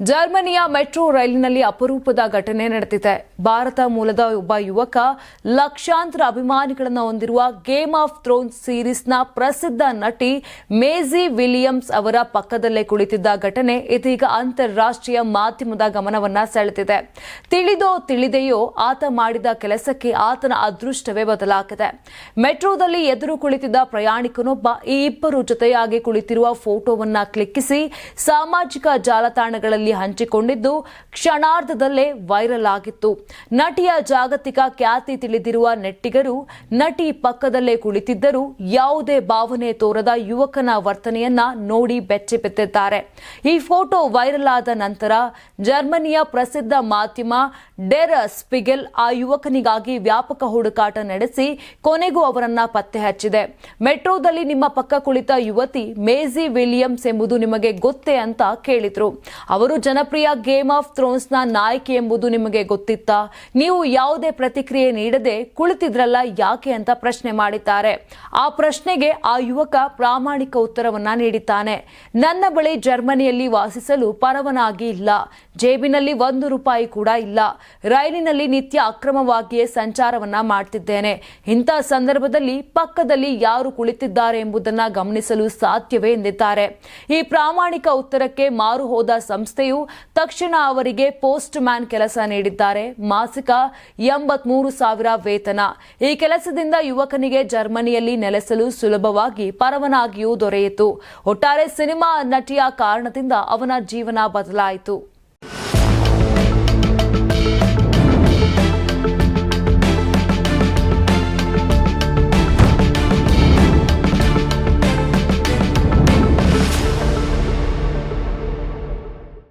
ಜರ್ಮನಿಯ ಮೆಟ್ರೋ ರೈಲಿನಲ್ಲಿ ಅಪರೂಪದ ಘಟನೆ ನಡೆದಿದೆ. ಭಾರತ ಮೂಲದ ಒಬ್ಬ ಯುವಕ ಲಕ್ಷಾಂತರ ಅಭಿಮಾನಿಗಳನ್ನು ಹೊಂದಿರುವ ಗೇಮ್ ಆಫ್ ಥ್ರೋನ್ಸ್ ಸೀರೀಸ್ನ ಪ್ರಸಿದ್ಧ ನಟಿ ಮೇಸಿ ವಿಲಿಯಮ್ಸ್ ಅವರ ಪಕ್ಕದಲ್ಲೇ ಕುಳಿತಿದ್ದ ಘಟನೆ ಇದೀಗ ಅಂತಾರಾಷ್ಟ್ರೀಯ ಮಾಧ್ಯಮದ ಗಮನವನ್ನ ಸೆಳೆದಿದೆ. ತಿಳಿದೋ ತಿಳಿದೆಯೋ ಆತ ಮಾಡಿದ ಕೆಲಸಕ್ಕೆ ಆತನ ಅದೃಷ್ಟವೇ ಬದಲಾಗಿದೆ. ಮೆಟ್ರೋದಲ್ಲಿ ಎದುರು ಕುಳಿತಿದ್ದ ಪ್ರಯಾಣಿಕನೊಬ್ಬ ಈ ಇಬ್ಬರು ಜೊತೆಯಾಗಿ ಕುಳಿತಿರುವ ಫೋಟೋವನ್ನ ಕ್ಲಿಕ್ಕಿಸಿ ಸಾಮಾಜಿಕ ಜಾಲತಾಣಗಳಲ್ಲಿ ಹಂಚಿಕೊಂಡಿದ್ದು ಕ್ಷಣಾರ್ಧದಲ್ಲೇ ವೈರಲ್ ಆಗಿತ್ತು. ನಟಿಯ ಜಾಗತಿಕ ಖ್ಯಾತಿ ತಿಳಿದಿರುವ ನೆಟ್ಟಿಗರು ನಟಿ ಪಕ್ಕದಲ್ಲೇ ಕುಳಿತಿದ್ದರೂ ಯಾವುದೇ ಭಾವನೆ ತೋರದ ಯುವಕನ ವರ್ತನೆಯನ್ನ ನೋಡಿ ಬೆಚ್ಚಿ ಬಿದ್ದಿದ್ದಾರೆ. ಈ ಫೋಟೋ ವೈರಲ್ ಆದ ನಂತರ ಜರ್ಮನಿಯ ಪ್ರಸಿದ್ಧ ಮಾಧ್ಯಮ ಡೆರ್ ಸ್ಪಿಗೆಲ್ ಆ ಯುವಕನಿಗಾಗಿ ವ್ಯಾಪಕ ಹುಡುಕಾಟ ನಡೆಸಿ ಕೊನೆಗೂ ಅವರನ್ನ ಪತ್ತೆ ಹಚ್ಚಿದೆ. ಮೆಟ್ರೋದಲ್ಲಿ ನಿಮ್ಮ ಪಕ್ಕ ಕುಳಿತ ಯುವತಿ ಮೇಸಿ ವಿಲಿಯಮ್ಸ್ ಎಂಬುದು ನಿಮಗೆ ಗೊತ್ತೇ ಅಂತ ಕೇಳಿದ್ರು. ಅವರು ಜನಪ್ರಿಯ ಗೇಮ್ ಆಫ್ ಥ್ರೋನ್ಸ್ನ ನಾಯಕಿ ಎಂಬುದು ನಿಮಗೆ ಗೊತ್ತಿತ್ತಾ? ನೀವು ಯಾವುದೇ ಪ್ರತಿಕ್ರಿಯೆ ನೀಡದೆ ಕುಳಿತಿದ್ರಲ್ಲ ಯಾಕೆ ಅಂತ ಪ್ರಶ್ನೆ ಮಾಡಿದ್ದಾರೆ. ಆ ಪ್ರಶ್ನೆಗೆ ಆ ಯುವಕ ಪ್ರಾಮಾಣಿಕ ಉತ್ತರವನ್ನ ನೀಡಿದ್ದಾನೆ. ನನ್ನ ಬಳಿ ಜರ್ಮನಿಯಲ್ಲಿ ವಾಸಿಸಲು ಪರವಾನಗಿ ಇಲ್ಲ, ಜೇಬಿನಲ್ಲಿ 1 ರೂಪಾಯಿ ಕೂಡ ಇಲ್ಲ, ರೈಲಿನಲ್ಲಿ ನಿತ್ಯ ಅಕ್ರಮವಾಗಿಯೇ ಸಂಚಾರವನ್ನ ಮಾಡ್ತಿದ್ದೇನೆ. ಇಂಥ ಸಂದರ್ಭದಲ್ಲಿ ಪಕ್ಕದಲ್ಲಿ ಯಾರು ಕುಳಿತಿದ್ದಾರೆ ಎಂಬುದನ್ನು ಗಮನಿಸಲು ಸಾಧ್ಯವೇ ಎಂದಿದ್ದಾರೆ. ಈ ಪ್ರಾಮಾಣಿಕ ಉತ್ತರಕ್ಕೆ ಮಾರು ಹೋದ ಸಂಸ್ಥೆಯು ತಕ್ಷಣ ಅವರಿಗೆ ಪೋಸ್ಟ್ ಮ್ಯಾನ್ ಕೆಲಸ ನೀಡಿದ್ದಾರೆ. ಮಾಸಿಕ 83,000 ವೇತನ. ಈ ಕೆಲಸದಿಂದ ಯುವಕನಿಗೆ ಜರ್ಮನಿಯಲ್ಲಿ ನೆಲೆಸಲು ಸುಲಭವಾಗಿ ಪರವಾನಗಿಯೂ ದೊರೆಯಿತು. ಒಟ್ಟಾರೆ ಸಿನಿಮಾ ನಟಿಯ ಕಾರಣದಿಂದ ಅವನ ಜೀವನ ಬದಲಾಯಿತು.